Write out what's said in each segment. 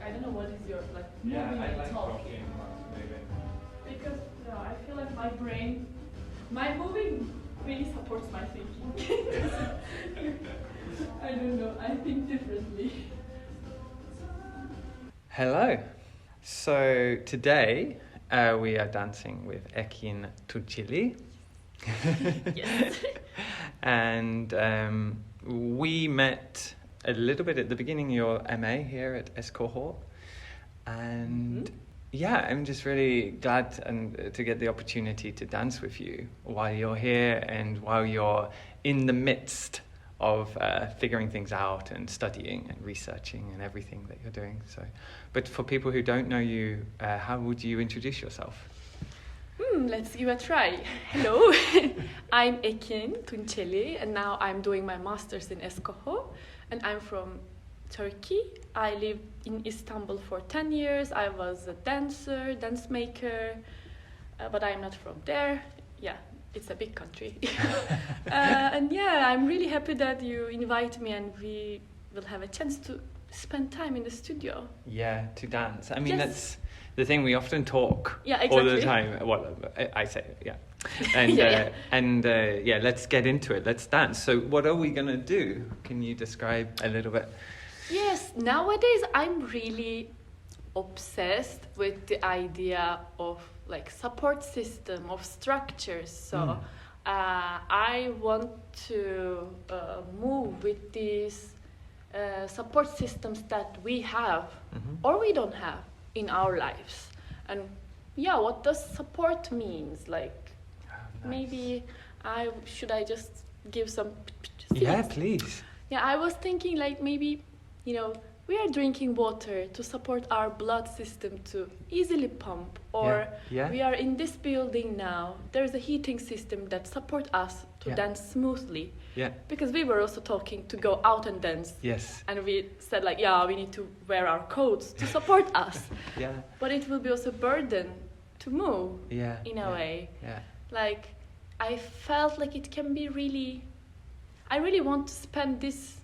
I don't know what is your like Yeah, moving I and like talking. talking maybe. Because I feel like my moving really supports my thinking. I don't know, I think differently. Hello. So today we are dancing with Ekin Tunceli. Yes. And we met a little bit at the beginning of your MA here at S Cohort. And yeah, I'm just really glad to get the opportunity to dance with you while you're here and while you're in the midst of figuring things out and studying and researching and everything that you're doing. So, but for people who don't know you, how would you introduce yourself? Let's give a try. Hello, I'm Ekin Tunceli, and now I'm doing my master's in Eskoho, and I'm from Turkey. I lived in Istanbul for 10 years. I was a dancer, dance maker, but I'm not from there. Yeah, it's a big country. And yeah, I'm really happy that you invite me and we will have a chance to spend time in the studio. Yeah, to dance. I mean, Yes. that's the thing. We often talk Yeah, all the exactly. time. Well, I say, yeah. And yeah, let's get into it. Let's dance. So what are we going to do? Can you describe a little bit? Yes, nowadays I'm really obsessed with the idea of like support system, of structures. So I want to move with these support systems that we have or we don't have in our lives. And yeah, what does support means? Like maybe should I just give some Yeah, please. Yeah, I was thinking like maybe, we are drinking water to support our blood system to easily pump, or Yeah. we are in this building now. There's a heating system that support us to dance smoothly. Yeah. Because we were also talking to go out and dance. Yes. And we said like, we need to wear our coats to support us. Yeah. But it will be also a burden to move in a way. Yeah. Like, I felt like it can be I really want to spend this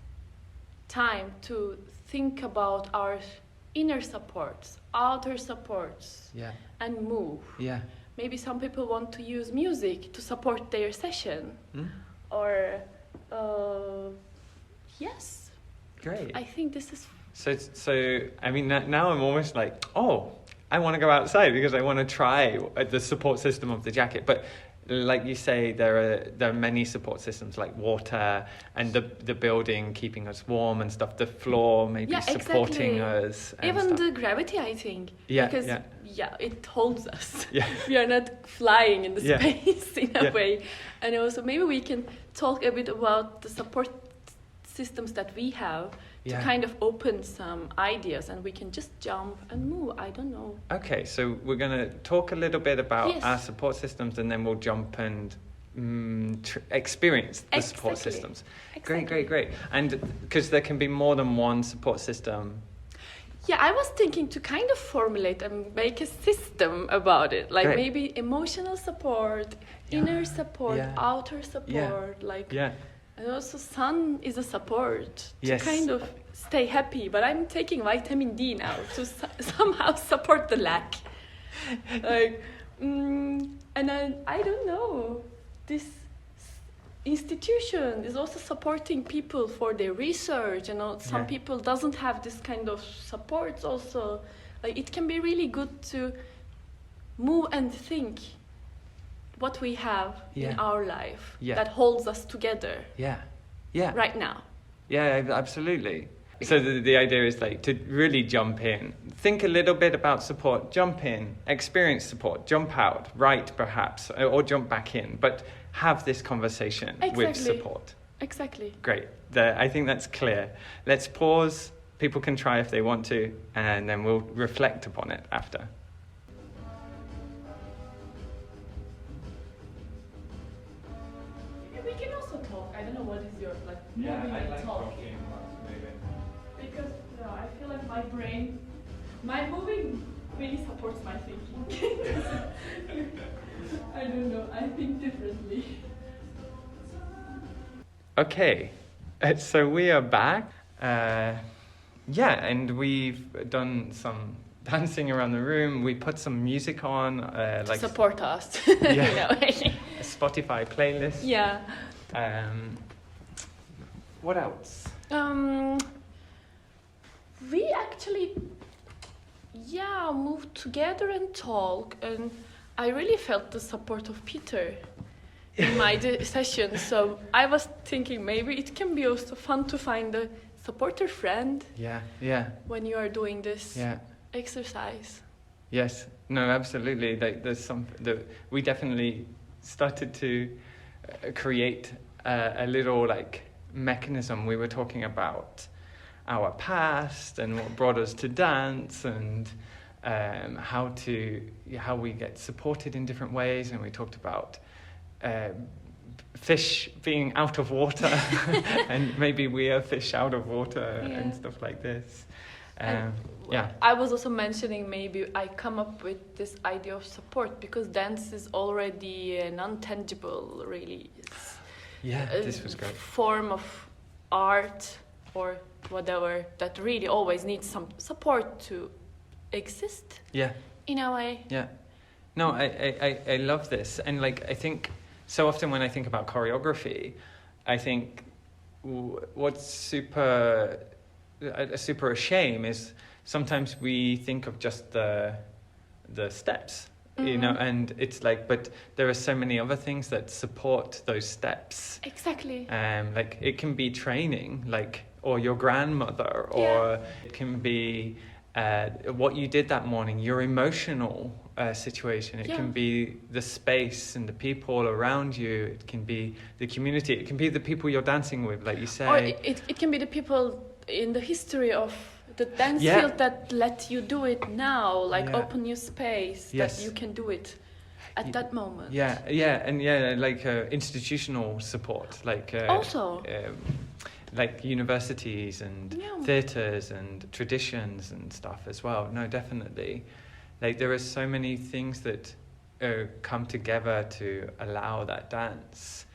time to think about our inner supports, outer supports, and move. Yeah. Maybe some people want to use music to support their session, or yes. Great. I think this is. So I mean, now I'm almost like, I want to go outside because I want to try the support system of the jacket, but. Like you say, there are many support systems like water and the building keeping us warm and stuff. The floor maybe supporting us. And even stuff. the gravity, I think. Yeah, because it holds us. Yeah. We are not flying in the space in a way. And also maybe we can talk a bit about the support systems that we have to kind of open some ideas, and we can just jump and move. I don't know. Okay, so we're going to talk a little bit about our support systems, and then we'll jump and experience the support systems. Exactly. Great. And because there can be more than one support system. Yeah, I was thinking to kind of formulate and make a system about it. Like maybe emotional support, inner support, outer support, and also sun is a support to kind of stay happy. But I'm taking vitamin D now to somehow support the lack. And then, I don't know, this institution is also supporting people for their research. Some people doesn't have this kind of support also. Like, it can be really good to move and think what we have in our life that holds us together right now. Yeah, absolutely. So the idea is like to really jump in, think a little bit about support, jump in, experience support, jump out, write perhaps, or jump back in, but have this conversation with support. Exactly. Great. I think that's clear. Let's pause. People can try if they want to, and then we'll reflect upon it after. We can also talk. I don't know what is your like. Yeah, moving I and like talking. talking maybe. Because I feel like my moving really supports my thinking. I don't know. I think differently. Okay, so we are back. yeah, and we've done some dancing around the room. We put some music on, To support us. Yeah. A Spotify playlist. Yeah. What else? We actually, moved together and talk, and I really felt the support of Peter in my session. So I was thinking maybe it can be also fun to find a supporter friend. Yeah. When you are doing this Yeah. exercise. Yes. No, absolutely. Like we definitely started to create a little mechanism. We were talking about our past and what brought us to dance, and how we get supported in different ways, and we talked about fish being out of water and maybe we are fish out of water and stuff like this. I was also mentioning maybe I come up with this idea of support because dance is already an untangible, really this was great. Form of art or whatever that really always needs some support to exist. In a way. No, I love this, and I think so often when I think about choreography, I think what's super a shame is sometimes we think of just the steps, and it's but there are so many other things that support those steps. Exactly. It can be training, or your grandmother, or it can be what you did that morning, your emotional situation. It can be the space and the people around you. It can be the community. It can be the people you're dancing with, like you say. Or it can be the people in the history of the dance field that let you do it now, open you space that you can do it at that moment. Institutional support, also. Universities and theatres and traditions and stuff as well. No, definitely. There are so many things that come together to allow that dance.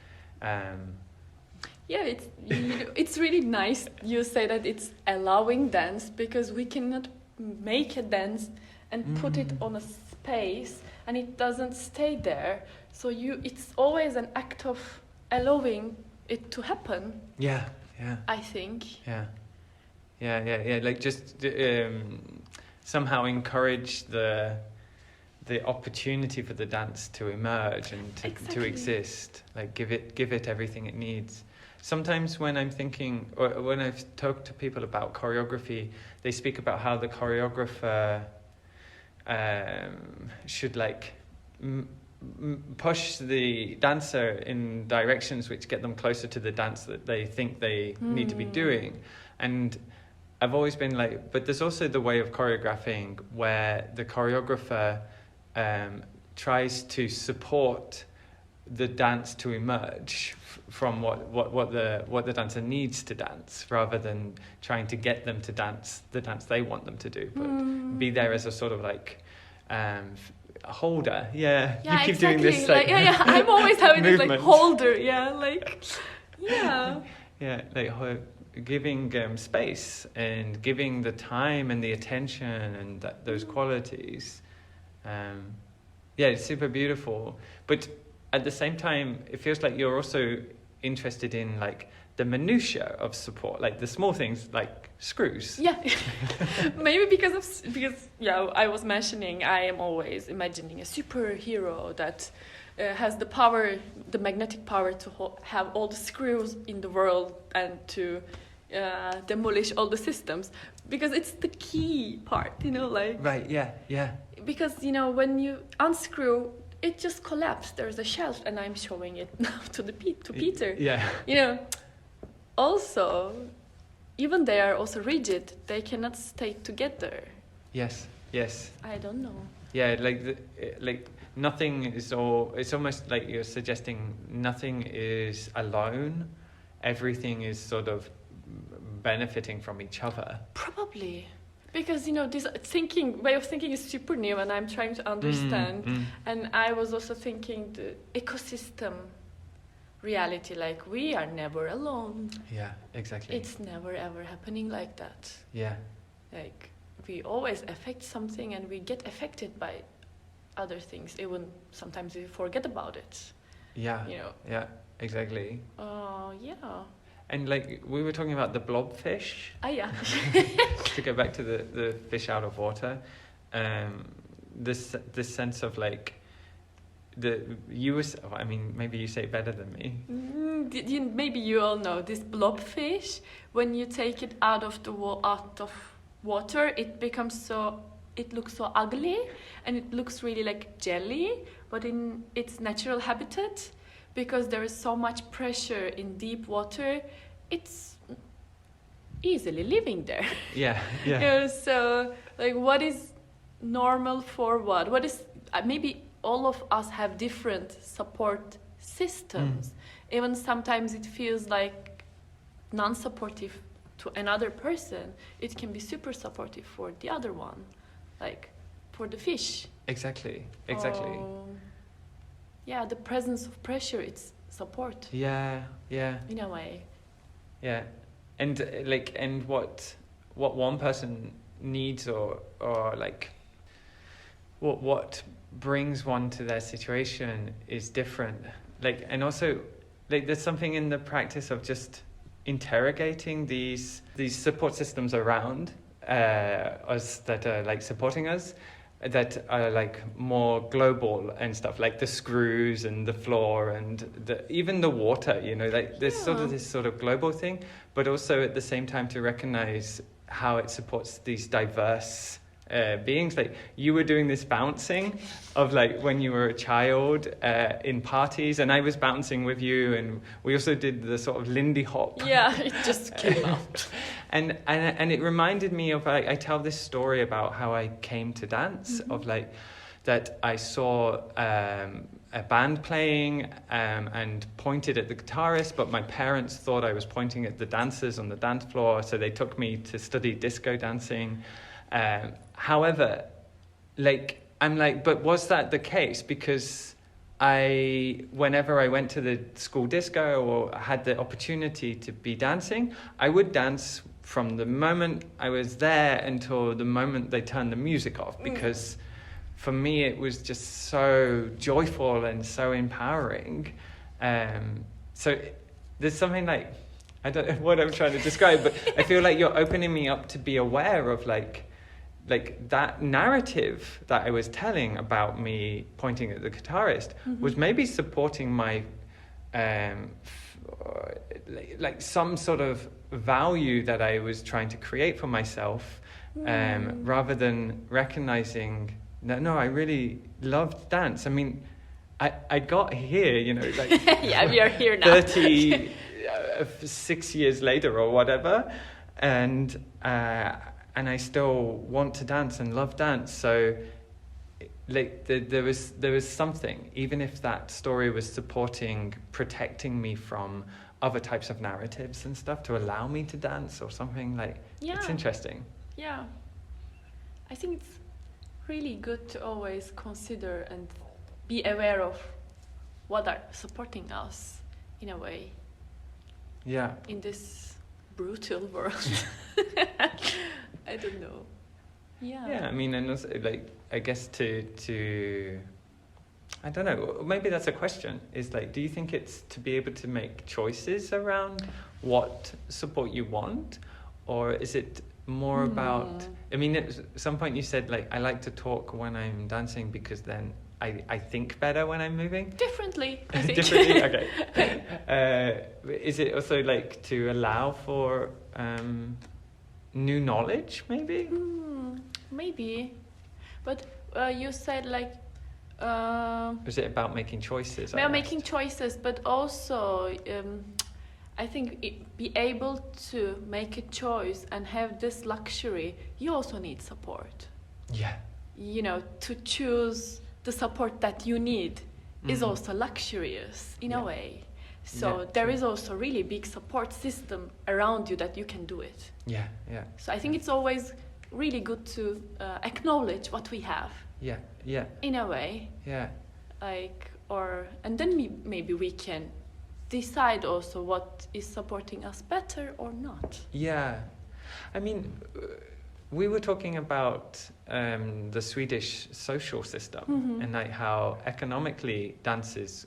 It's really nice you say that it's allowing dance, because we cannot make a dance and put it on a space and it doesn't stay there. So it's always an act of allowing it to happen. I think. Somehow encourage the opportunity for the dance to emerge and to exist. Give it everything it needs. Sometimes when I'm thinking, or when I've talked to people about choreography, they speak about how the choreographer should push the dancer in directions which get them closer to the dance that they think they need to be doing. And I've always been but there's also the way of choreographing where the choreographer tries to support the dance to emerge from what the dancer needs to dance, rather than trying to get them to dance the dance they want them to do, but be there as a sort of a holder. You keep doing this I'm always having movement. This holder. Giving space and giving the time and the attention and those qualities. It's super beautiful, but at the same time it feels like you're also interested in the minutiae of support, the small things like screws. Maybe because I was mentioning I am always imagining a superhero that has the magnetic power to have all the screws in the world and to demolish all the systems, because it's the key part, because when you unscrew, it just collapsed. There's a shelf, and I'm showing it now to Peter. Also, even they are also rigid. They cannot stay together. Yes. I don't know. Nothing is all. It's almost like you're suggesting nothing is alone. Everything is sort of benefiting from each other. Probably. Because, this way of thinking is super new, and I'm trying to understand. And I was also thinking the ecosystem reality, like we are never alone. Yeah, exactly. It's never ever happening like that. Yeah. Like we always affect something and we get affected by other things, even sometimes we forget about it. Yeah. You know. Yeah, exactly. Yeah. And like we were talking about the blobfish. Yeah. To go back to the fish out of water, this sense of like I mean, maybe you say it better than me. Maybe you all know this blobfish. When you take it out of water, it looks so ugly, and it looks really like jelly. But in its natural habitat, because there is so much pressure in deep water, it's easily living there. Yeah, yeah. You know, so like, what is normal for what? What is maybe all of us have different support systems. Even sometimes it feels like non-supportive to another person. It can be super supportive for the other one, like for the fish. Exactly. Yeah, the presence of pressure, it's support. Yeah. In a way. Yeah, and what one person needs or like what brings one to their situation is different. Like, and also like there's something in the practice of just interrogating these support systems around us that are like supporting us, that are like more global and stuff, like the screws and the floor and even the water, you know, like there's this sort of global thing, but also at the same time to recognize how it supports these diverse beings. Like you were doing this bouncing of like when you were a child in parties, and I was bouncing with you, and we also did the sort of Lindy Hop. Yeah, it just came out. And it reminded me of, I tell this story about how I came to dance, of like that I saw a band playing and pointed at the guitarist, but my parents thought I was pointing at the dancers on the dance floor, so they took me to study disco dancing. However, like, I'm like, but was that the case? Because whenever I went to the school disco or had the opportunity to be dancing, I would dance from the moment I was there until the moment they turned the music off, because for me it was just so joyful and so empowering. So there's something like, I don't know what I'm trying to describe, but I feel like you're opening me up to be aware of like that narrative that I was telling about me pointing at the guitarist was maybe supporting my like some sort of value that I was trying to create for myself, rather than recognizing that I really loved dance. I mean, I got here, you know, like yeah, we are here now. 36 years later or whatever, and I still want to dance and love dance. So like there was something, even if that story was protecting me from other types of narratives and stuff, to allow me to dance or something, like, it's interesting. Yeah, I think it's really good to always consider and be aware of what are supporting us in a way. Yeah. In this brutal world. I don't know. Yeah, I mean, and also, like, I guess to I don't know, maybe that's a question, is like, do you think it's to be able to make choices around what support you want, or is it more about, I mean, at some point you said, like, I like to talk when I'm dancing because then I think better when I'm moving? Differently, I think. Differently? Okay. Is it also like to allow for new knowledge, maybe? Maybe. But you said like... Was it about making choices? Making choices, but also I think be able to make a choice and have this luxury, you also need support. Yeah. You know, to choose the support that you need is also luxurious in a way. So there is also really big support system around you that you can do it. Yeah. So I think it's always really good to acknowledge what we have. Yeah. In a way. Yeah. Like, and then maybe we can decide also what is supporting us better or not. Yeah. I mean, we were talking about the Swedish social system and like how economically dance is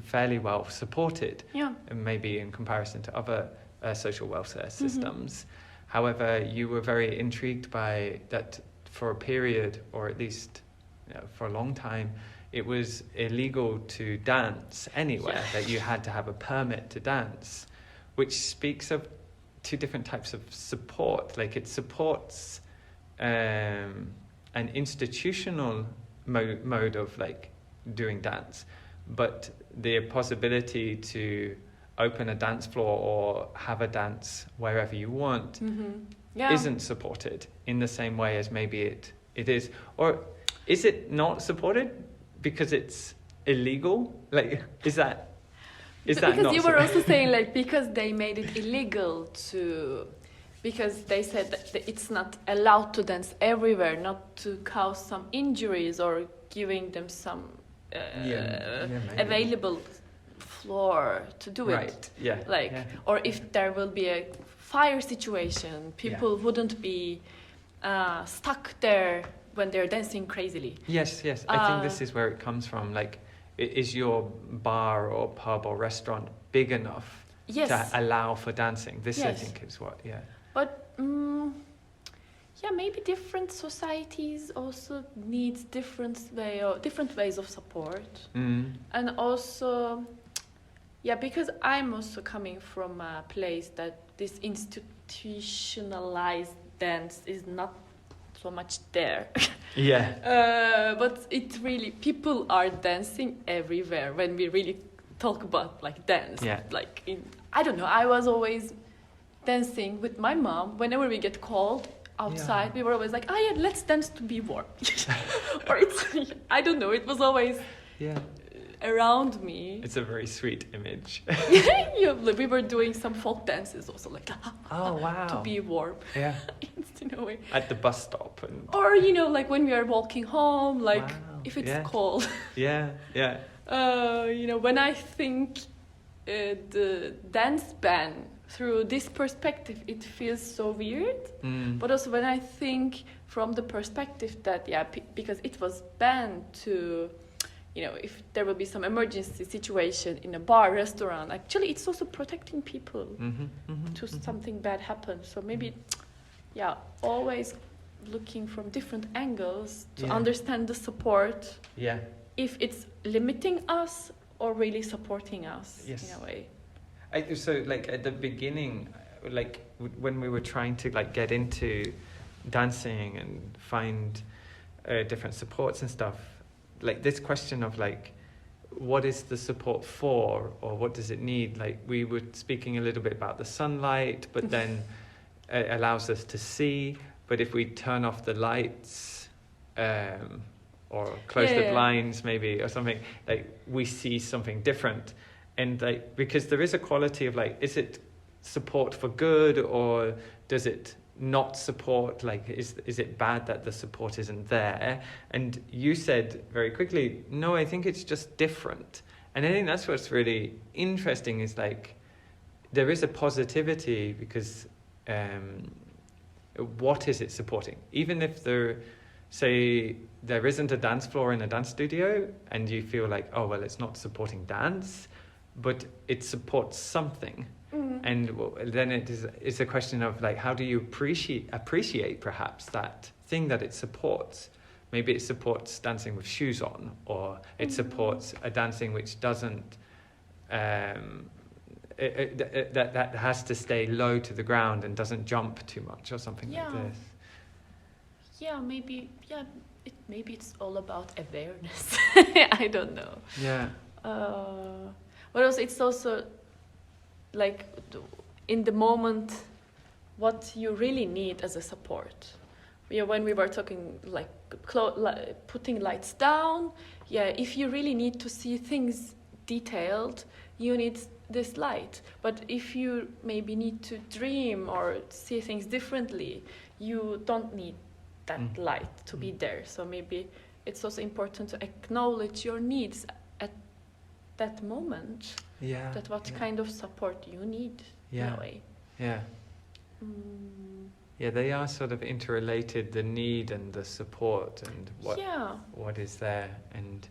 fairly well supported, and maybe in comparison to other social welfare systems. However, you were very intrigued by that for a period, or at least for a long time, it was illegal to dance anywhere, that you had to have a permit to dance, which speaks of two different types of support. Like it supports an institutional mode of like doing dance, but the possibility to open a dance floor or have a dance wherever you want isn't supported in the same way as maybe it is. Or is it not supported because it's illegal? Like, is that because not you were also saying like because they made it illegal to, because they said that it's not allowed to dance everywhere, not to cause some injuries or giving them some available floor to do it. Right. Yeah. Like, or if there will be a fire situation, people wouldn't be stuck there when they're dancing crazily. Yes. I think this is where it comes from. Like, is your bar or pub or restaurant big enough to allow for dancing? This, I think, is what. Yeah. But maybe different societies also needs different ways of support, and also. Yeah, because I'm also coming from a place that this institutionalized dance is not so much there. But it really, people are dancing everywhere when we really talk about like dance. Yeah. Like I don't know, I was always dancing with my mom whenever we get called outside. We were always like, let's dance to be warm. Or I don't know, it was always around me. It's a very sweet image. We were doing some folk dances also, like to be warm. Yeah. In a way. At the bus stop or like when we are walking home, like if it's cold. Yeah. When I think the dance ban through this perspective, it feels so weird. But also when I think from the perspective that because it was banned to, if there will be some emergency situation in a bar, restaurant, actually it's also protecting people to something bad happen. So maybe, always looking from different angles to understand the support. Yeah. If it's limiting us or really supporting us in a way. So like at the beginning, like when we were trying to like get into dancing and find different supports and stuff, like this question of like what is the support for, or what does it need, like we were speaking a little bit about the sunlight, but then it allows us to see, but if we turn off the lights or close the blinds maybe or something, like we see something different. And like because there is a quality of like, is it support for good or does it not support, like is it bad that the support isn't there? And you said very quickly, no, I think it's just different. And I think that's what's really interesting, is like there is a positivity because what is it supporting? Even if there isn't a dance floor in a dance studio and you feel like, oh well, it's not supporting dance, but it supports something. And then it's a question of like, how do you appreciate perhaps that thing that it supports? Maybe it supports dancing with shoes on, or it supports a dancing which doesn't that has to stay low to the ground and doesn't jump too much or something like this. Maybe it's all about awareness. I don't know. But also it's also like in the moment what you really need as a support. When we were talking like putting lights down, if you really need to see things detailed, you need this light. But if you maybe need to dream or see things differently, you don't need that light to be there. So maybe it's also important to acknowledge your needs at that moment. Yeah. That what yeah. kind of support you need in Yeah. a way. Yeah. Mm, Yeah, they are sort of interrelated, the need and the support and what is there. And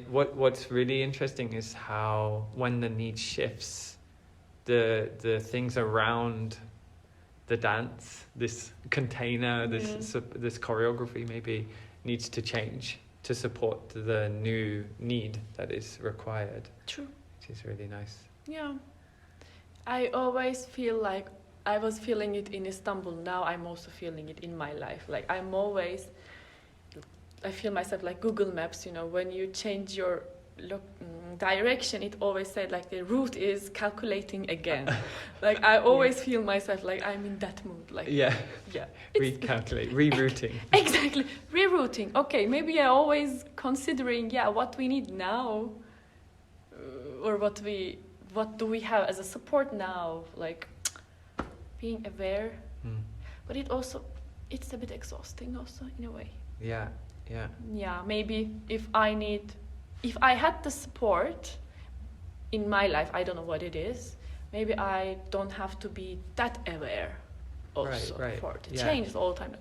what's really interesting is how when the need shifts, the things around the dance, this container, this choreography maybe needs to change to support the new need that is required. True. Which is really nice. Yeah. I always feel like I was feeling it in Istanbul. Now I'm also feeling it in my life. Like I feel myself like Google Maps, when you change your direction, it always said like the route is calculating again. Like I always feel myself like I'm in that mood. Like yeah. Recalculate, rerouting. Exactly, rerouting. Okay, maybe I always considering what we need now, or what do we have as a support now, like being aware. But it's a bit exhausting also in a way. Yeah. Maybe if I had the support in my life, I don't know what it is, maybe I don't have to be that aware also for the change all the time.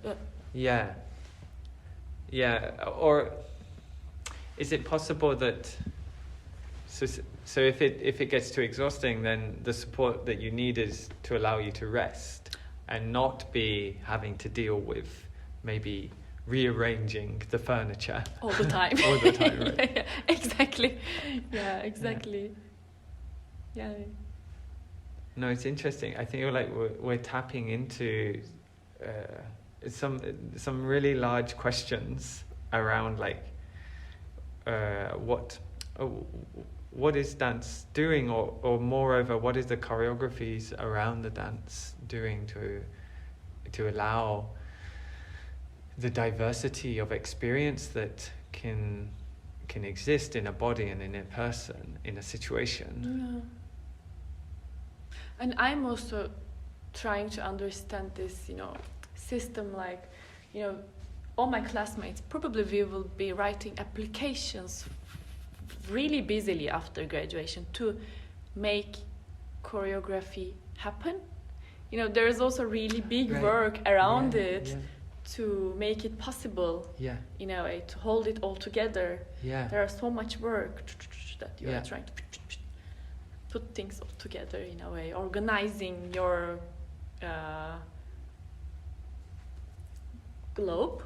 Or is it possible that so if it gets too exhausting, then the support that you need is to allow you to rest and not be having to deal with maybe rearranging the furniture all the time. All the time, right? Yeah, exactly. Yeah, exactly. Yeah. No, it's interesting. I think we're tapping into some really large questions around like what is dance doing, or moreover, what is the choreographies around the dance doing to allow the diversity of experience that can exist in a body and in a person, in a situation. Yeah. And I'm also trying to understand this, system, like, all my classmates, probably we will be writing applications really busily after graduation to make choreography happen. There is also really big work around it to make it possible, in a way, to hold it all together. There are so much work that you are trying to put things all together in a way, organizing your globe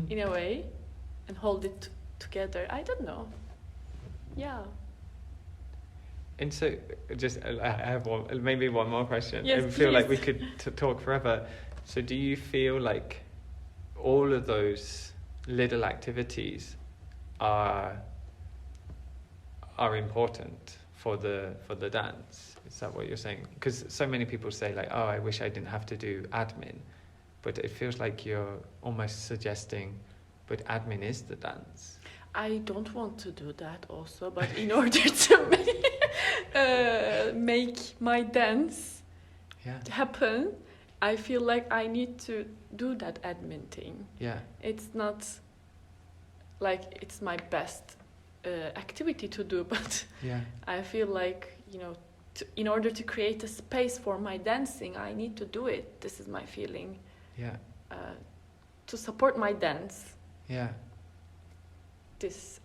in a way and hold it together. I don't know. Yeah. And so, I have maybe one more question. Yes, I feel please. like we could talk forever. So do you feel like all of those little activities are important for the dance? Is that what you're saying? Because so many people say like, oh, I wish I didn't have to do admin, but it feels like you're almost suggesting, but admin is the dance. I don't want to do that also, but in order to make my dance happen, I feel like I need to do that admin thing. Yeah. It's not like it's my best activity to do, but I feel like, in order to create a space for my dancing, I need to do it. This is my feeling. Yeah. To support my dance. Yeah. These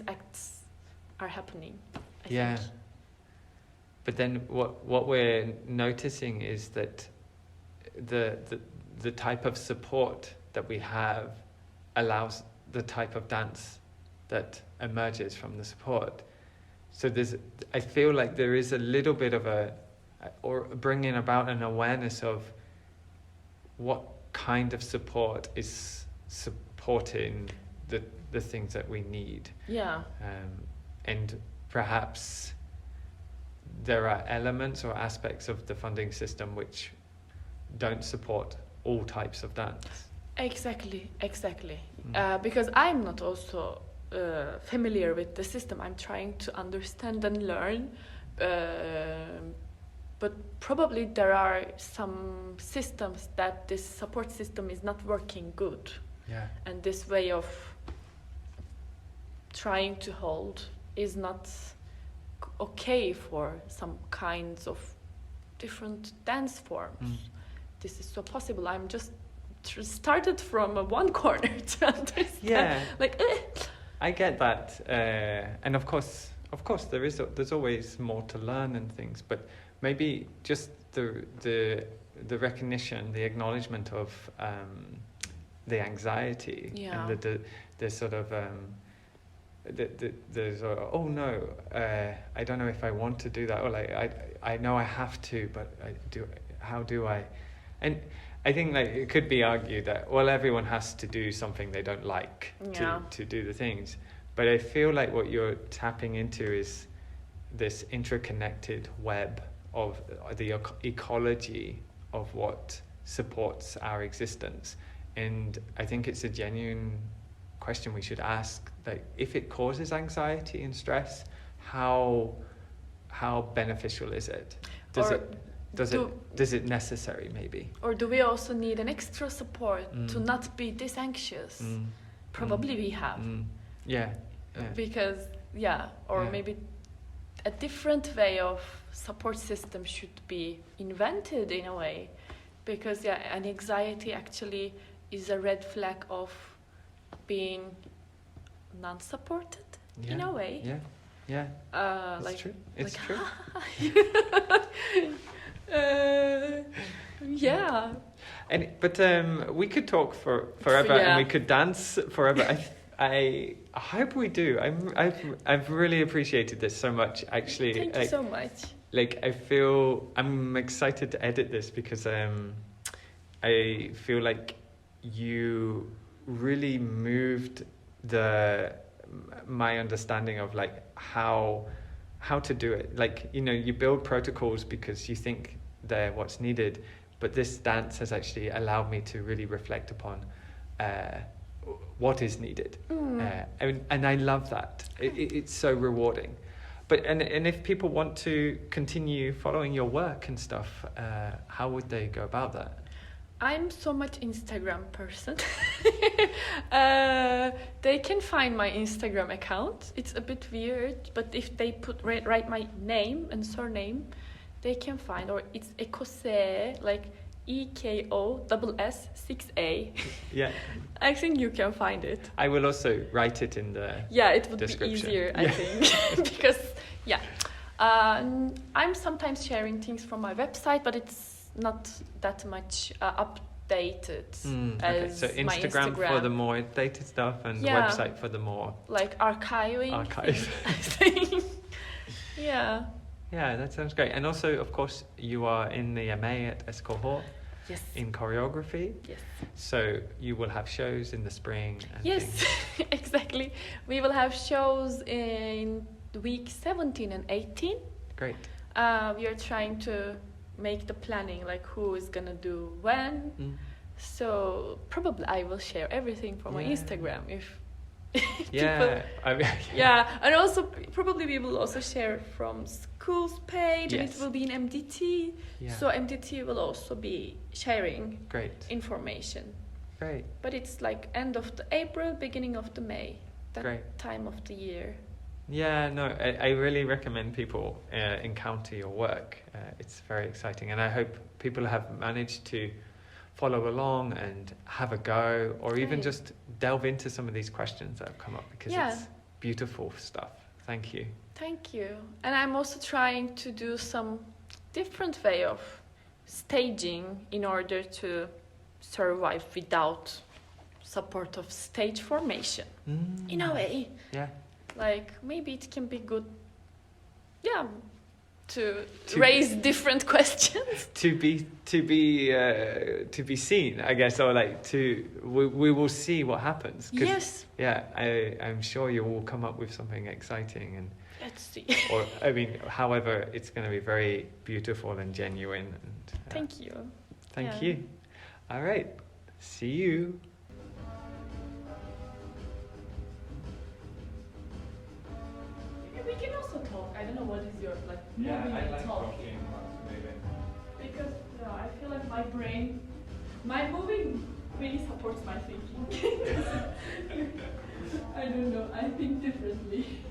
acts are happening, I think. But then what we're noticing is that the type of support that we have allows the type of dance that emerges from the support. So I feel like there is a little bit of or bringing about an awareness of what kind of support is supporting the things that we need. Yeah. And perhaps there are elements or aspects of the funding system which don't support all types of dance. Exactly. Because I'm not also familiar with the system. I'm trying to understand and learn. But probably there are some systems that this support system is not working good. Yeah. And this way of trying to hold is not okay for some kinds of different dance forms. This is so possible. I'm just started from one corner to understand. Yeah. Like, I get that, and of course, there's always more to learn and things, but maybe just the recognition, the acknowledgement of the anxiety and the sort of the sort of, oh no, I don't know if I want to do that, or like I know I have to, but how do I? And I think like it could be argued that, well, everyone has to do something they don't like to do the things. But I feel like what you're tapping into is this interconnected web of the ecology of what supports our existence. And I think it's a genuine question we should ask, like, if it causes anxiety and stress, how beneficial is it? Does it necessary, maybe? Or do we also need an extra support to not be this anxious? Probably we have. Yeah. Because, maybe a different way of support system should be invented in a way. Because, an anxiety actually is a red flag of being non-supported in a way. Yeah. It's like, true. It's true. Yeah. But we could talk forever, and we could dance forever. I hope we do. I've really appreciated this so much. Actually, thank you so much. Like, I feel I'm excited to edit this because I feel like you really moved my understanding of like how to do it. Like, you build protocols because you think they're what's needed, but this dance has actually allowed me to really reflect upon what is needed. And I love that. It's so rewarding. But and if people want to continue following your work and stuff, how would they go about that? I'm so much Instagram person. They can find my Instagram account. It's a bit weird, but if they write my name and surname, they can find. Or it's Ekose, like EKOSS6A. Yeah. I think you can find it. I will also write it in the it would description. be easier, I think, because I'm sometimes sharing things from my website, but it's not that much updated as so my Instagram for the more updated stuff, and the website for the more like archiving. Archive. I think. Yeah. Yeah, that sounds great. And also, of course, you are in the MA at Es Cohort. Yes. In choreography. Yes. So you will have shows in the spring. And yes, exactly. We will have shows in week 17 and 18. Great. We are trying to make the planning, like who is gonna do when. So probably I will share everything from my Instagram if people, and also probably we will also share from school's page, and it will be in MDT. So MDT will also be sharing information. Great. But it's like end of the April, beginning of the May, that time of the year. Yeah, no, I really recommend people encounter your work. It's very exciting, and I hope people have managed to follow along and have a go, or even just delve into some of these questions that have come up, because it's beautiful stuff. Thank you. Thank you. And I'm also trying to do some different way of staging in order to survive without support of stage formation. In a way. Yeah. Like maybe it can be good. Yeah. To raise different questions. To be seen, I guess, or like we will see what happens. Yes. Yeah, I'm sure you will come up with something exciting, and let's see. Or I mean, however, it's going to be very beautiful and genuine. And thank you. Thank you. All right. See you. We can also talk. I don't know what is your moving and talking. Because I feel like my moving really supports my thinking. I don't know. I think differently.